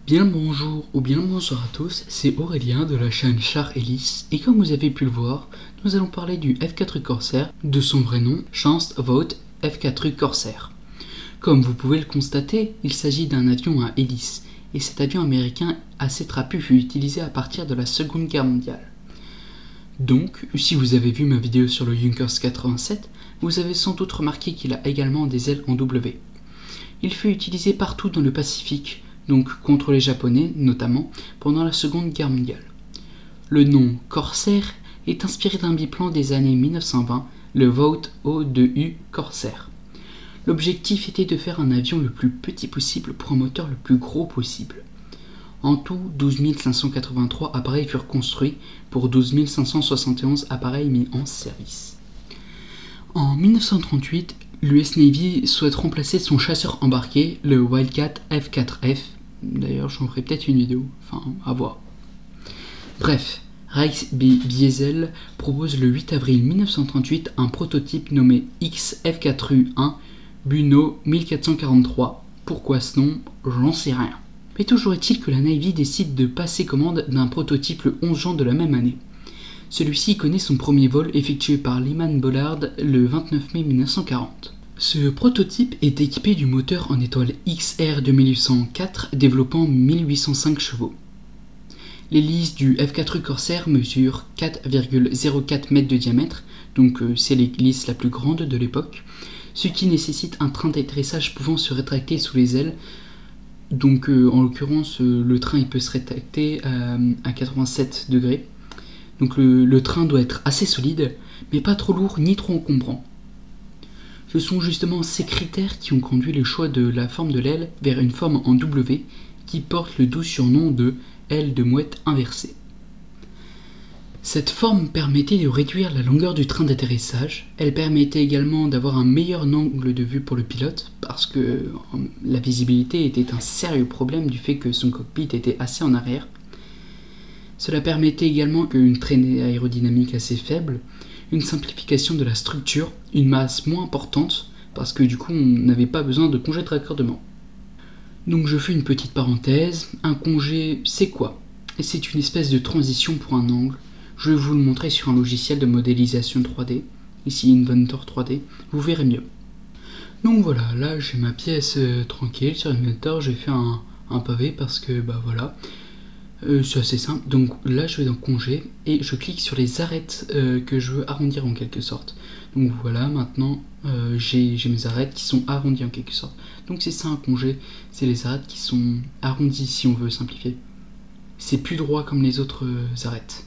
Bien le bonjour ou bien le bonsoir à tous, c'est Aurélien de la chaîne Char Hélice et comme vous avez pu le voir, nous allons parler du F4U Corsair, de son vrai nom, Chance Vought F4U Corsair. Comme vous pouvez le constater, il s'agit d'un avion à hélice et cet avion américain assez trapu fut utilisé à partir de la Seconde Guerre mondiale. Donc, si vous avez vu ma vidéo sur le Junkers 87, vous avez sans doute remarqué qu'il a également des ailes en W. Il fut utilisé partout dans le Pacifique, donc contre les Japonais notamment, pendant la Seconde Guerre mondiale. Le nom Corsair est inspiré d'un biplan des années 1920, le Vought O2U Corsair. L'objectif était de faire un avion le plus petit possible pour un moteur le plus gros possible. En tout, 12 583 appareils furent construits pour 12 571 appareils mis en service. En 1938, l'US Navy souhaite remplacer son chasseur embarqué, le Wildcat F4F. D'ailleurs, j'en ferai peut-être une vidéo, enfin, à voir. Bref, Reichsbiesel propose le 8 avril 1938 un prototype nommé XF4U1 Buno 1443. Pourquoi ce nom? J'en sais rien. Mais toujours est-il que la Navy décide de passer commande d'un prototype le 11 juin de la même année. Celui-ci connaît son premier vol effectué par Lyman Bollard le 29 mai 1940. Ce prototype est équipé du moteur en étoile XR 2804 développant 1805 chevaux. L'hélice du F4U Corsair mesure 4,04 mètres de diamètre, donc c'est l'hélice la plus grande de l'époque, ce qui nécessite un train d'atterrissage pouvant se rétracter sous les ailes. Donc en l'occurrence le train il peut se rétracter à 87 degrés. Donc le train doit être assez solide, mais pas trop lourd ni trop encombrant. Ce sont justement ces critères qui ont conduit le choix de la forme de l'aile vers une forme en W qui porte le doux surnom de aile de mouette inversée. Cette forme permettait de réduire la longueur du train d'atterrissage. Elle permettait également d'avoir un meilleur angle de vue pour le pilote parce que la visibilité était un sérieux problème du fait que son cockpit était assez en arrière. Cela permettait également une traînée aérodynamique assez faible, une simplification de la structure, une masse moins importante, parce que du coup on n'avait pas besoin de congé de raccordement. Donc je fais une petite parenthèse, un congé c'est quoi? C'est une espèce de transition pour un angle, je vais vous le montrer sur un logiciel de modélisation 3D, ici Inventor 3D, vous verrez mieux. Donc voilà, là j'ai ma pièce tranquille sur Inventor, j'ai fait un pavé parce que bah voilà. C'est assez simple, donc là je vais dans congé et je clique sur les arêtes que je veux arrondir en quelque sorte. Donc voilà, maintenant j'ai mes arêtes qui sont arrondies en quelque sorte. Donc c'est ça un congé, c'est les arêtes qui sont arrondies si on veut simplifier. C'est plus droit comme les autres arêtes.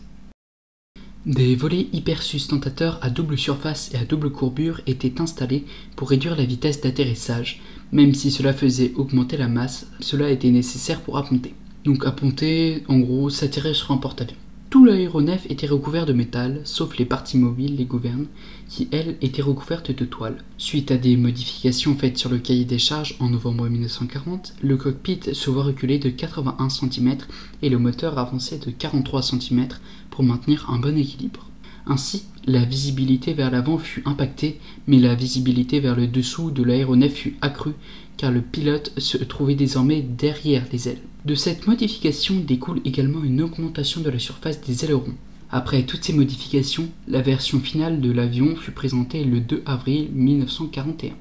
Des volets hyper sustentateurs à double surface et à double courbure étaient installés pour réduire la vitesse d'atterrissage. Même si cela faisait augmenter la masse, cela était nécessaire pour apponter. Donc à ponter, en gros, s'atterrir sur un porte-avions. Tout l'aéronef était recouvert de métal, sauf les parties mobiles, les gouvernes, qui elles étaient recouvertes de toile. Suite à des modifications faites sur le cahier des charges en novembre 1940, le cockpit se voit reculer de 81 cm et le moteur avancé de 43 cm pour maintenir un bon équilibre. Ainsi, la visibilité vers l'avant fut impactée, mais la visibilité vers le dessous de l'aéronef fut accrue car le pilote se trouvait désormais derrière les ailes. De cette modification découle également une augmentation de la surface des ailerons. Après toutes ces modifications, la version finale de l'avion fut présentée le 2 avril 1941.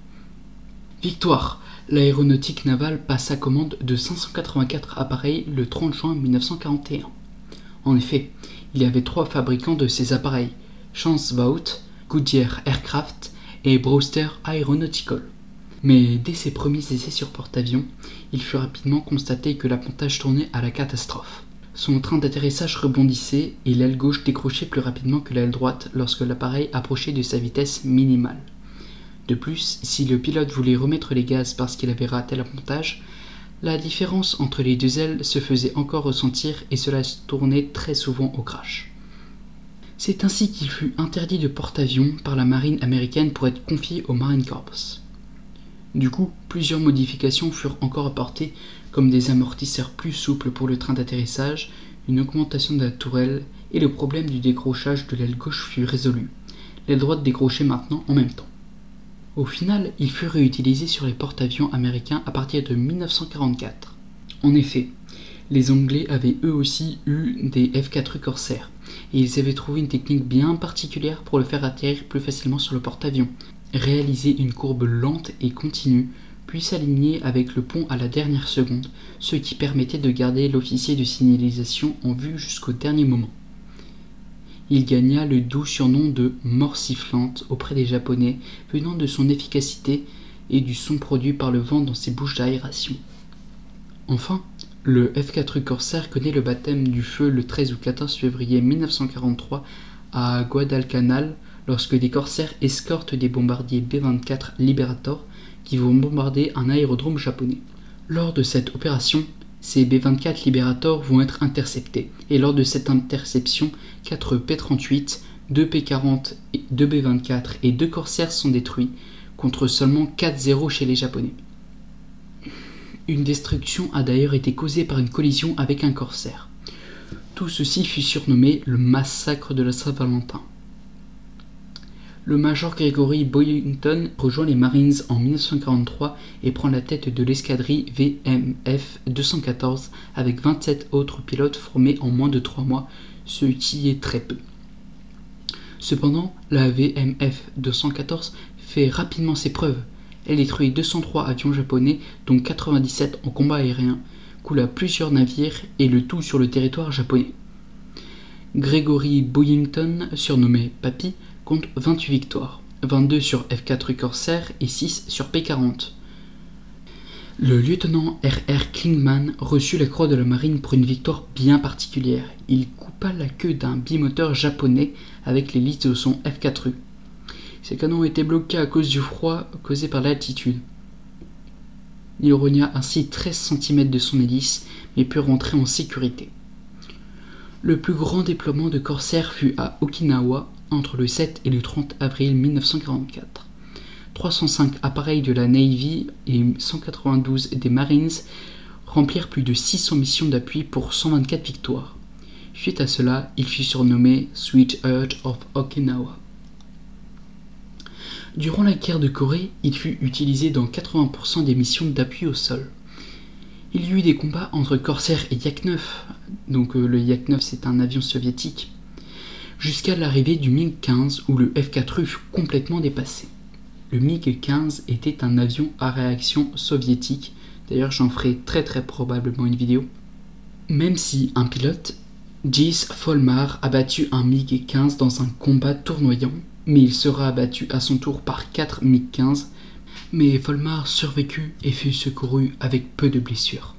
Victoire! L'aéronautique navale passa commande de 584 appareils le 30 juin 1941. En effet, il y avait 3 fabricants de ces appareils, Chance Vought, Goodyear Aircraft et Brewster Aeronautical. Mais dès ses premiers essais sur porte-avions, il fut rapidement constaté que l'appontage tournait à la catastrophe. Son train d'atterrissage rebondissait et l'aile gauche décrochait plus rapidement que l'aile droite lorsque l'appareil approchait de sa vitesse minimale. De plus, si le pilote voulait remettre les gaz parce qu'il avait raté l'appontage, la différence entre les deux ailes se faisait encore ressentir et cela se tournait très souvent au crash. C'est ainsi qu'il fut interdit de porte-avions par la marine américaine pour être confié au Marine Corps. Du coup, plusieurs modifications furent encore apportées, comme des amortisseurs plus souples pour le train d'atterrissage, une augmentation de la tourelle, et le problème du décrochage de l'aile gauche fut résolu. L'aile droite décrochait maintenant en même temps. Au final, il fut réutilisé sur les porte-avions américains à partir de 1944. En effet, Les Anglais avaient eux aussi eu des F4U Corsair, et ils avaient trouvé une technique bien particulière pour le faire atterrir plus facilement sur le porte-avions. Réaliser une courbe lente et continue, puis s'aligner avec le pont à la dernière seconde, ce qui permettait de garder l'officier de signalisation en vue jusqu'au dernier moment. Il gagna le doux surnom de « mort sifflante » auprès des Japonais, venant de son efficacité et du son produit par le vent dans ses bouches d'aération. Enfin, le F4U Corsair connaît le baptême du feu le 13 ou 14 février 1943 à Guadalcanal, lorsque des corsaires escortent des bombardiers B-24 Liberator qui vont bombarder un aérodrome japonais. Lors de cette opération, ces B-24 Liberator vont être interceptés, et lors de cette interception, 4 P-38, 2 P-40, 2 B-24 et 2 corsaires sont détruits, contre seulement 4-0 chez les Japonais. Une destruction a d'ailleurs été causée par une collision avec un corsaire. Tout ceci fut surnommé le massacre de la Saint-Valentin. Le major Gregory Boyington rejoint les Marines en 1943 et prend la tête de l'escadrille VMF 214 avec 27 autres pilotes formés en moins de 3 mois, ce qui est très peu. Cependant, la VMF 214 fait rapidement ses preuves. Elle détruit 203 avions japonais, dont 97 en combat aérien, coula plusieurs navires et le tout sur le territoire japonais. Gregory Boyington, surnommé Papy, compte 28 victoires, 22 sur F4U Corsair et 6 sur P-40. Le lieutenant R.R. Klingman reçut la croix de la marine pour une victoire bien particulière. Il coupa la queue d'un bimoteur japonais avec l'hélice de son F4U. Ses canons étaient bloqués à cause du froid causé par l'altitude. Il rogna ainsi 13 cm de son hélice, mais put rentrer en sécurité. Le plus grand déploiement de Corsair fut à Okinawa, entre le 7 et le 30 avril 1944. 305 appareils de la Navy et 192 des Marines remplirent plus de 600 missions d'appui pour 124 victoires. Suite à cela, il fut surnommé Sweetheart of Okinawa. Durant la guerre de Corée, il fut utilisé dans 80% des missions d'appui au sol. Il y eut des combats entre Corsair et Yak-9, donc le Yak-9 c'est un avion soviétique, jusqu'à l'arrivée du MiG-15 où le F4U fut complètement dépassé. Le MiG-15 était un avion à réaction soviétique, d'ailleurs j'en ferai très probablement une vidéo. Même si un pilote, Gijs Volmar, a battu un MiG-15 dans un combat tournoyant, mais il sera abattu à son tour par 4 MiG-15, mais Volmar survécut et fut secouru avec peu de blessures.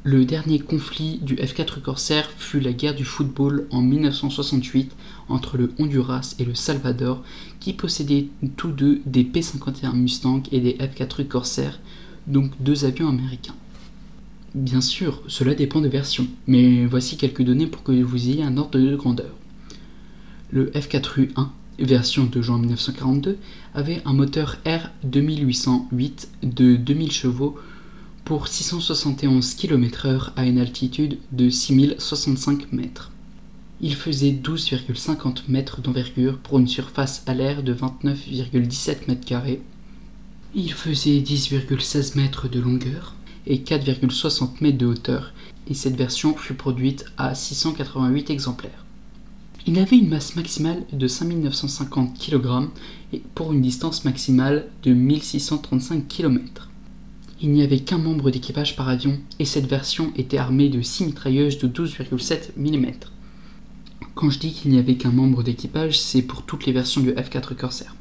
Le dernier conflit du F4U Corsair fut la guerre du football en 1968 entre le Honduras et le Salvador, qui possédaient tous deux des P-51 Mustang et des F4U Corsair, donc 2 avions américains. Bien sûr, cela dépend des versions, mais voici quelques données pour que vous ayez un ordre de grandeur. Le F4U-1, version de juin 1942, avait un moteur R2808 de 2000 chevaux pour 671 km/h à une altitude de 6065 mètres. Il faisait 12,50 mètres d'envergure pour une surface à l'air de 29,17 mètres carrés. Il faisait 10,16 mètres de longueur et 4,60 mètres de hauteur, et cette version fut produite à 688 exemplaires. Il avait une masse maximale de 5950 kg et pour une distance maximale de 1635 km. Il n'y avait qu'un membre d'équipage par avion et cette version était armée de 6 mitrailleuses de 12,7 mm. Quand je dis qu'il n'y avait qu'un membre d'équipage, c'est pour toutes les versions du F4 Corsair.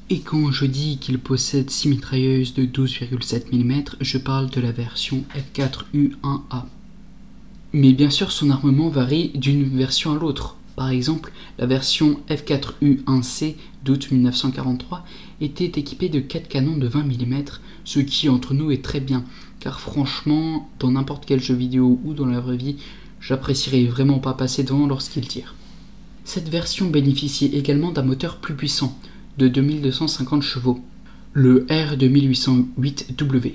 Et quand je dis qu'il possède 6 mitrailleuses de 12,7 mm, je parle de la version F4U1A. Mais bien sûr, son armement varie d'une version à l'autre. Par exemple, la version F4U1C d'août 1943 était équipée de 4 canons de 20 mm, ce qui entre nous est très bien, car franchement, dans n'importe quel jeu vidéo ou dans la vraie vie, j'apprécierais vraiment pas passer devant lorsqu'il tire. Cette version bénéficiait également d'un moteur plus puissant, de 2250 chevaux, le R2808W.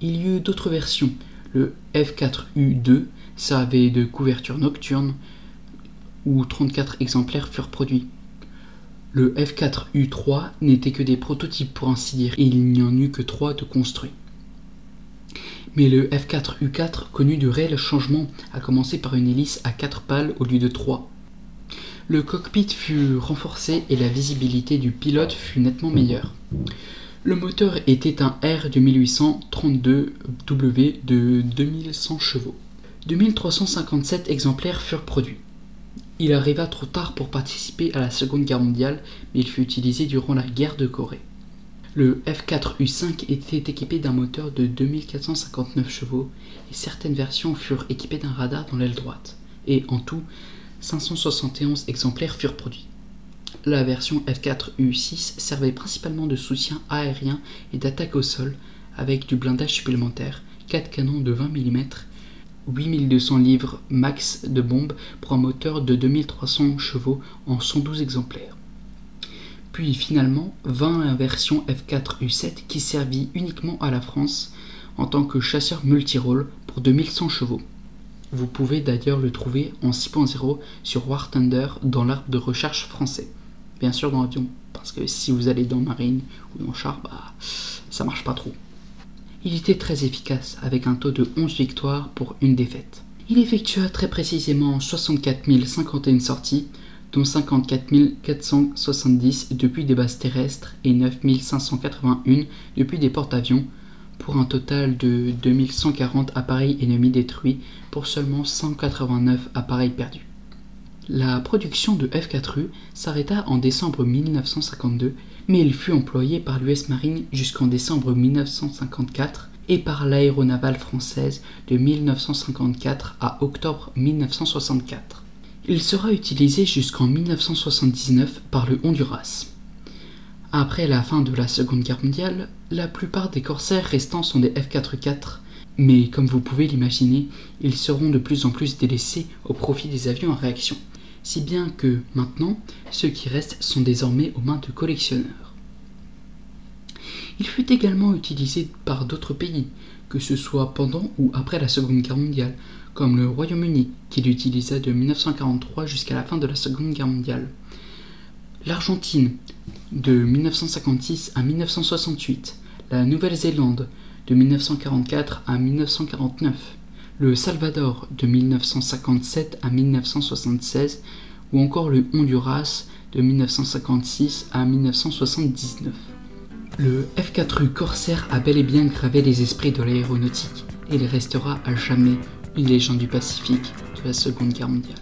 Il y eut d'autres versions, le F4U2 servait de couverture nocturne, où 34 exemplaires furent produits. Le F4U3 n'était que des prototypes pour ainsi dire, et il n'y en eut que 3 de construits. Mais le F4U4 connut de réels changements, à commencer par une hélice à 4 pales au lieu de 3. Le cockpit fut renforcé et la visibilité du pilote fut nettement meilleure. Le moteur était un R2832W de 2100 chevaux. 2357 exemplaires furent produits. Il arriva trop tard pour participer à la Seconde Guerre mondiale, mais il fut utilisé durant la guerre de Corée. Le F4U5 était équipé d'un moteur de 2459 chevaux et certaines versions furent équipées d'un radar dans l'aile droite. Et en tout, 571 exemplaires furent produits. La version F4U6 servait principalement de soutien aérien et d'attaque au sol avec du blindage supplémentaire, 4 canons de 20 mm, 8200 livres max de bombes pour un moteur de 2300 chevaux en 112 exemplaires. Puis finalement, 20 versions F4U7 qui servit uniquement à la France en tant que chasseur multirôle pour 2100 chevaux. Vous pouvez d'ailleurs le trouver en 6.0 sur War Thunder dans l'arbre de recherche français. Bien sûr dans l'avion, parce que si vous allez dans Marine ou dans Char, ça marche pas trop. Il était très efficace avec un taux de 11 victoires pour une défaite. Il effectua très précisément 64 051 sorties, dont 54 470 depuis des bases terrestres et 9 581 depuis des porte-avions, pour un total de 2140 appareils ennemis détruits pour seulement 189 appareils perdus. La production de F4U s'arrêta en décembre 1952, mais il fut employé par l'US Marine jusqu'en décembre 1954 et par l'aéronavale française de 1954 à octobre 1964. Il sera utilisé jusqu'en 1979 par le Honduras. Après la fin de la Seconde Guerre mondiale, la plupart des corsaires restants sont des F4U4, mais comme vous pouvez l'imaginer, ils seront de plus en plus délaissés au profit des avions à réaction, si bien que maintenant, ceux qui restent sont désormais aux mains de collectionneurs. Il fut également utilisé par d'autres pays, que ce soit pendant ou après la Seconde Guerre mondiale, comme le Royaume-Uni, qui l'utilisa de 1943 jusqu'à la fin de la Seconde Guerre mondiale, l'Argentine, de 1956 à 1968, la Nouvelle-Zélande, de 1944 à 1949, le Salvador, de 1957 à 1976, ou encore le Honduras, de 1956 à 1979. Le F4U Corsair a bel et bien gravé les esprits de l'aéronautique, et il restera à jamais une légende du Pacifique de la Seconde Guerre mondiale.